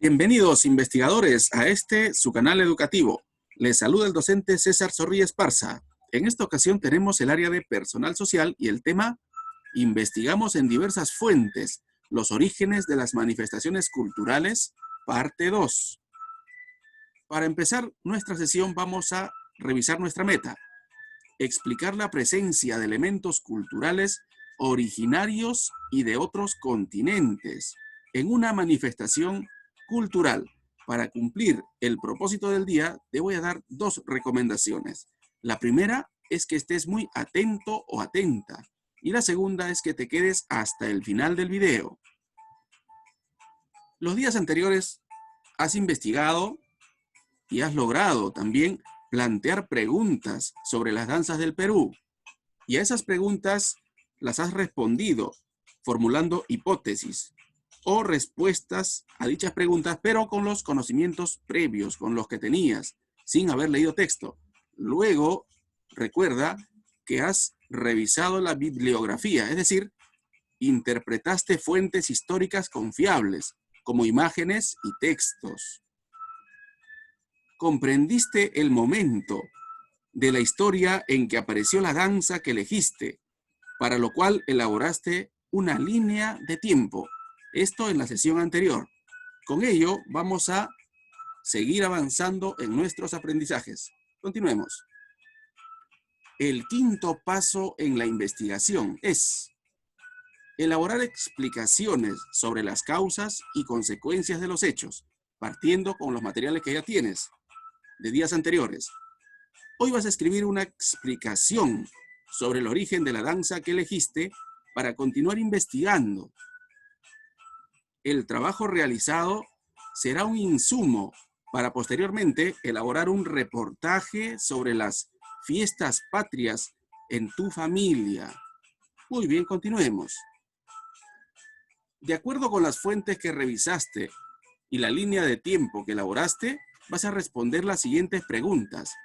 Bienvenidos, investigadores, a su canal educativo. Les saluda el docente César Zorrilla Esparza. En esta ocasión tenemos el área de personal social y el tema investigamos en diversas fuentes los orígenes de las manifestaciones culturales, parte 2. Para empezar nuestra sesión vamos a revisar nuestra meta. Explicar la presencia de elementos culturales originarios y de otros continentes en una manifestación cultural. Para cumplir el propósito del día, te voy a dar dos recomendaciones. La primera es que estés muy atento o atenta. Y la segunda es que te quedes hasta el final del video. Los días anteriores has investigado y has logrado también plantear preguntas sobre las danzas del Perú. Y a esas preguntas las has respondido formulando hipótesis o respuestas a dichas preguntas, pero con los conocimientos previos, con los que tenías, sin haber leído texto. Luego, recuerda que has revisado la bibliografía, es decir, interpretaste fuentes históricas confiables, como imágenes y textos. Comprendiste el momento de la historia en que apareció la danza que elegiste, para lo cual elaboraste una línea de tiempo. Esto en la sesión anterior. Con ello vamos a seguir avanzando en nuestros aprendizajes. Continuemos. El quinto paso en la investigación es elaborar explicaciones sobre las causas y consecuencias de los hechos, partiendo con los materiales que ya tienes de días anteriores. Hoy vas a escribir una explicación sobre el origen de la danza que elegiste para continuar investigando. El trabajo realizado será un insumo para posteriormente elaborar un reportaje sobre las fiestas patrias en tu familia. Muy bien, continuemos. De acuerdo con las fuentes que revisaste y la línea de tiempo que elaboraste, vas a responder las siguientes preguntas.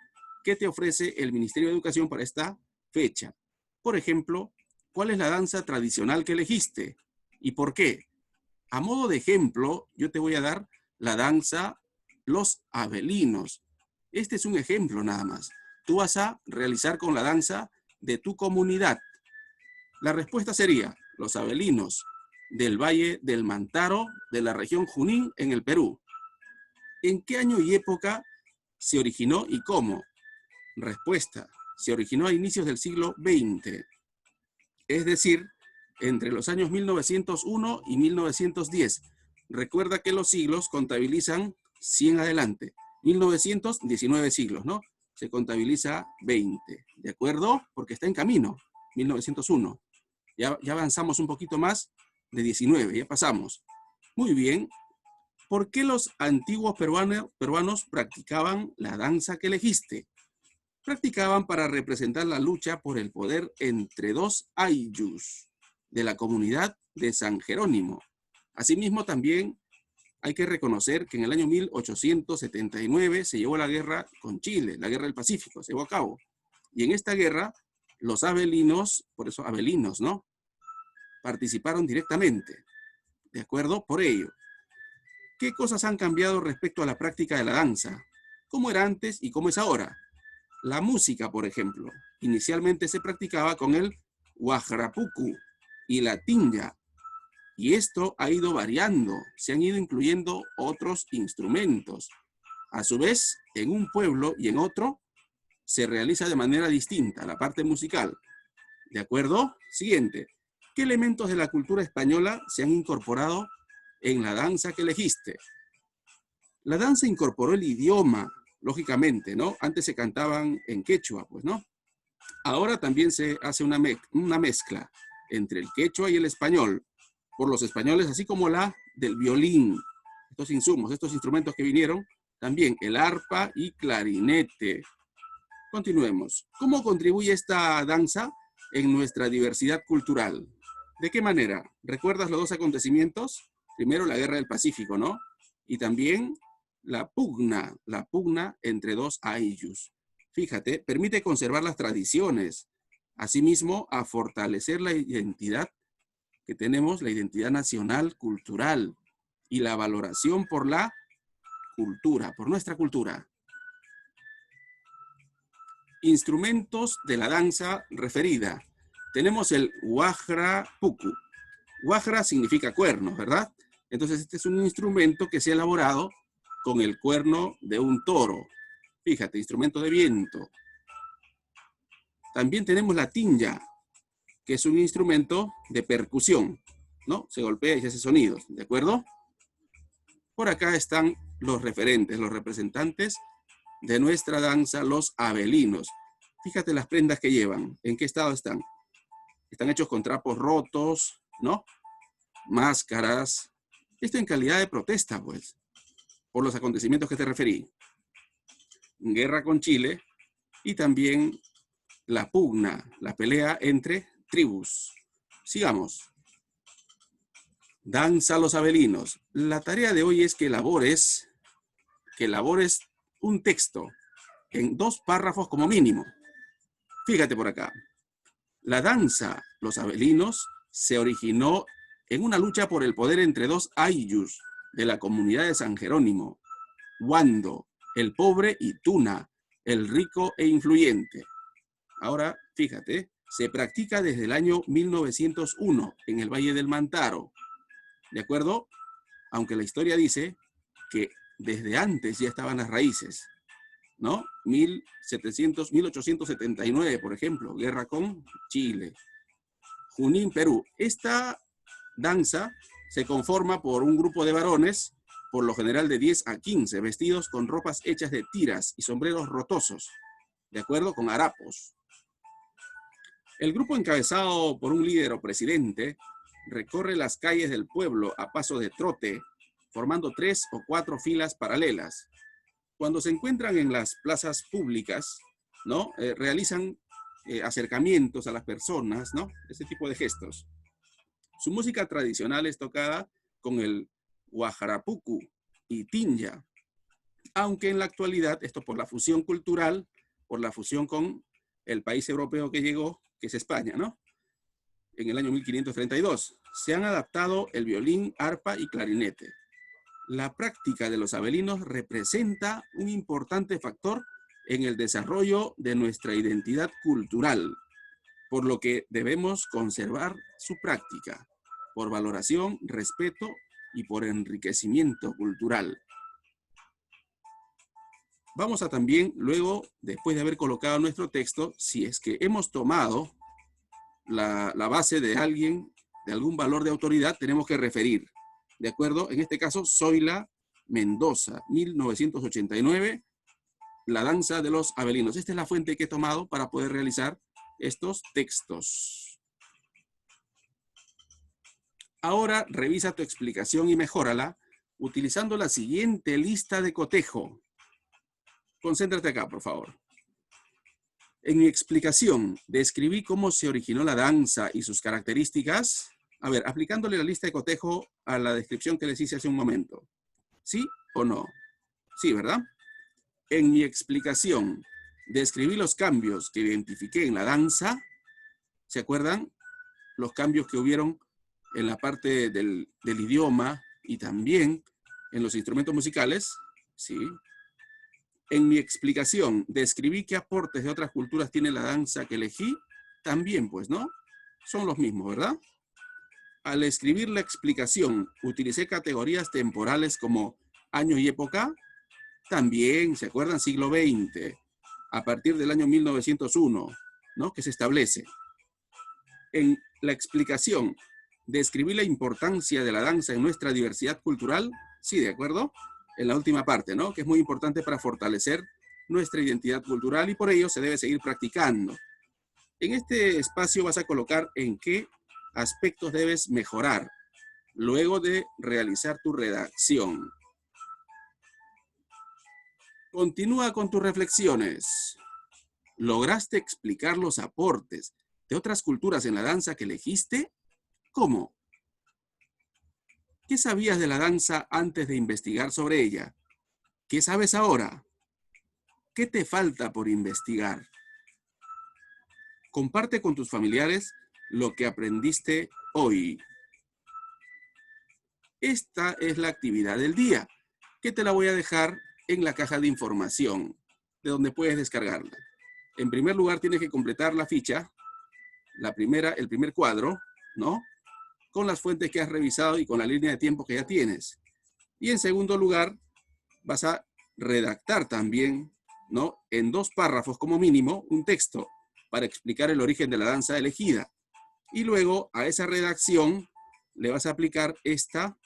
¿Qué te ofrece el Ministerio de Educación para esta fecha? Por ejemplo, ¿cuál es la danza tradicional que elegiste? ¿Y por qué? A modo de ejemplo, yo te voy a dar la danza Los Abelinos. Este es un ejemplo nada más. Tú vas a realizar con la danza de tu comunidad. La respuesta sería Los Abelinos del Valle del Mantaro, de la región Junín, en el Perú. ¿En qué año y época se originó y cómo? Respuesta: se originó a inicios del siglo XX. Es decir, entre los años 1901 y 1910. Recuerda que los siglos contabilizan 100 adelante. 1919 siglos, ¿no? Se contabiliza 20, ¿de acuerdo? Porque está en camino, 1901. Ya avanzamos un poquito más de 19, ya pasamos. Muy bien. ¿Por qué los antiguos peruanos practicaban la danza que elegiste? Practicaban para representar la lucha por el poder entre dos ayllus de la comunidad de San Jerónimo. Asimismo, también hay que reconocer que en el año 1879 se llevó la guerra con Chile, la guerra del Pacífico, se llevó a cabo. Y en esta guerra, los abelinos, por eso abelinos, ¿no?, participaron directamente. ¿De acuerdo? Por ello, ¿qué cosas han cambiado respecto a la práctica de la danza? ¿Cómo era antes y cómo es ahora? La música, por ejemplo, inicialmente se practicaba con el huajrapucu y la tinja, y esto ha ido variando, se han ido incluyendo otros instrumentos. A su vez, en un pueblo y en otro, se realiza de manera distinta la parte musical. ¿De acuerdo? Siguiente. ¿Qué elementos de la cultura española se han incorporado en la danza que elegiste? La danza incorporó el idioma, lógicamente, ¿no? Antes se cantaban en quechua, pues, ¿no? Ahora también se hace una mezcla entre el quechua y el español, por los españoles, así como la del violín. Estos insumos, estos instrumentos que vinieron, también el arpa y clarinete. Continuemos. ¿Cómo contribuye esta danza en nuestra diversidad cultural? ¿De qué manera? ¿Recuerdas los dos acontecimientos? Primero, la Guerra del Pacífico, ¿no? Y también la pugna entre dos ayllus. Fíjate, permite conservar las tradiciones, asimismo a fortalecer la identidad que tenemos, la identidad nacional, cultural. y la valoración por la cultura, por nuestra cultura. Instrumentos de la danza referida. Tenemos el Wajra Puku. Wajra significa cuernos, ¿verdad? Entonces este es un instrumento que se ha elaborado con el cuerno de un toro. Fíjate, instrumento de viento. También tenemos la tinja, que es un instrumento de percusión, ¿no? Se golpea y se hace sonidos, ¿de acuerdo? Por acá están los referentes, los representantes de nuestra danza, los abelinos. Fíjate las prendas que llevan, ¿en qué estado están? Están hechos con trapos rotos, ¿no? Máscaras. Esto en calidad de protesta, pues, por los acontecimientos que te referí. Guerra con Chile y también la pugna, la pelea entre tribus. Sigamos. Danza los abelinos. La tarea de hoy es que elabores un texto en 2 párrafos como mínimo. Fíjate por acá. La danza los abelinos se originó en una lucha por el poder entre 2 ayllus de la comunidad de San Jerónimo. Wando, el pobre, y Tuna, el rico e influyente. Ahora, fíjate, se practica desde el año 1901 en el Valle del Mantaro. ¿De acuerdo? Aunque la historia dice que desde antes ya estaban las raíces, ¿no? 1879, por ejemplo, guerra con Chile. Junín, Perú. Esta danza se conforma por un grupo de varones, por lo general de 10 a 15, vestidos con ropas hechas de tiras y sombreros rotosos, ¿de acuerdo? Con harapos. El grupo, encabezado por un líder o presidente, recorre las calles del pueblo a paso de trote, formando 3 o 4 filas paralelas. Cuando se encuentran en las plazas públicas, ¿no? Realizan acercamientos a las personas, ¿no? Ese tipo de gestos. Su música tradicional es tocada con el guajarapucu y tinja, aunque en la actualidad, esto por la fusión cultural, por la fusión con el país europeo que llegó, que es España, ¿no? En el año 1532, se han adaptado el violín, arpa y clarinete. La práctica de los abelinos representa un importante factor en el desarrollo de nuestra identidad cultural, por lo que debemos conservar su práctica, por valoración, respeto y por enriquecimiento cultural. Vamos a también, luego, después de haber colocado nuestro texto, si es que hemos tomado la base de alguien, de algún valor de autoridad, tenemos que referir. ¿De acuerdo? En este caso, Zoila Mendoza, 1989, La danza de los abelinos. Esta es la fuente que he tomado para poder realizar estos textos. Ahora revisa tu explicación y mejórala utilizando la siguiente lista de cotejo. Concéntrate acá, por favor. En mi explicación, describí cómo se originó la danza y sus características. A ver, aplicándole la lista de cotejo a la descripción que les hice hace un momento. ¿Sí o no? Sí, ¿verdad? En mi explicación, describí los cambios que identifiqué en la danza. ¿Se acuerdan? Los cambios que hubieron en la parte del idioma y también en los instrumentos musicales. Sí. En mi explicación, describí qué aportes de otras culturas tiene la danza que elegí. También, pues, ¿no? Son los mismos, ¿verdad? Al escribir la explicación, utilicé categorías temporales como año y época. También, ¿se acuerdan? Siglo XX, a partir del año 1901, ¿no? Que se establece. En la explicación, describí la importancia de la danza en nuestra diversidad cultural. Sí, ¿de acuerdo? En la última parte, ¿no? Que es muy importante para fortalecer nuestra identidad cultural y por ello se debe seguir practicando. En este espacio vas a colocar en qué aspectos debes mejorar luego de realizar tu redacción. Continúa con tus reflexiones. ¿Lograste explicar los aportes de otras culturas en la danza que elegiste? ¿Cómo? ¿Qué sabías de la danza antes de investigar sobre ella? ¿Qué sabes ahora? ¿Qué te falta por investigar? Comparte con tus familiares lo que aprendiste hoy. Esta es la actividad del día, que te la voy a dejar en la caja de información, de donde puedes descargarla. En primer lugar, tienes que completar la ficha, el primer cuadro, ¿no? Con las fuentes que has revisado y con la línea de tiempo que ya tienes. Y en segundo lugar, vas a redactar también, ¿no? En 2 párrafos como mínimo, un texto para explicar el origen de la danza elegida. Y luego a esa redacción le vas a aplicar esta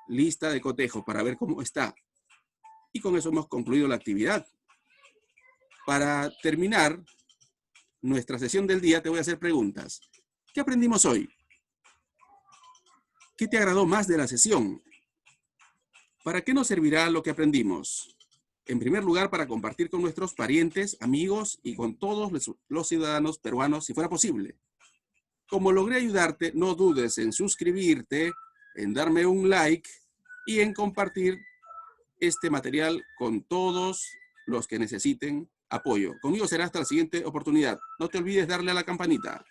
lista de cotejo para ver cómo está. Y con eso hemos concluido la actividad. Para terminar nuestra sesión del día, te voy a hacer preguntas. ¿Qué aprendimos hoy? ¿Qué te agradó más de la sesión? ¿Para qué nos servirá lo que aprendimos? En primer lugar, para compartir con nuestros parientes, amigos y con todos los ciudadanos peruanos, si fuera posible. Como logré ayudarte, no dudes en suscribirte, en darme un like y en compartir este material con todos los que necesiten apoyo. Conmigo será hasta la siguiente oportunidad. No te olvides darle a la campanita.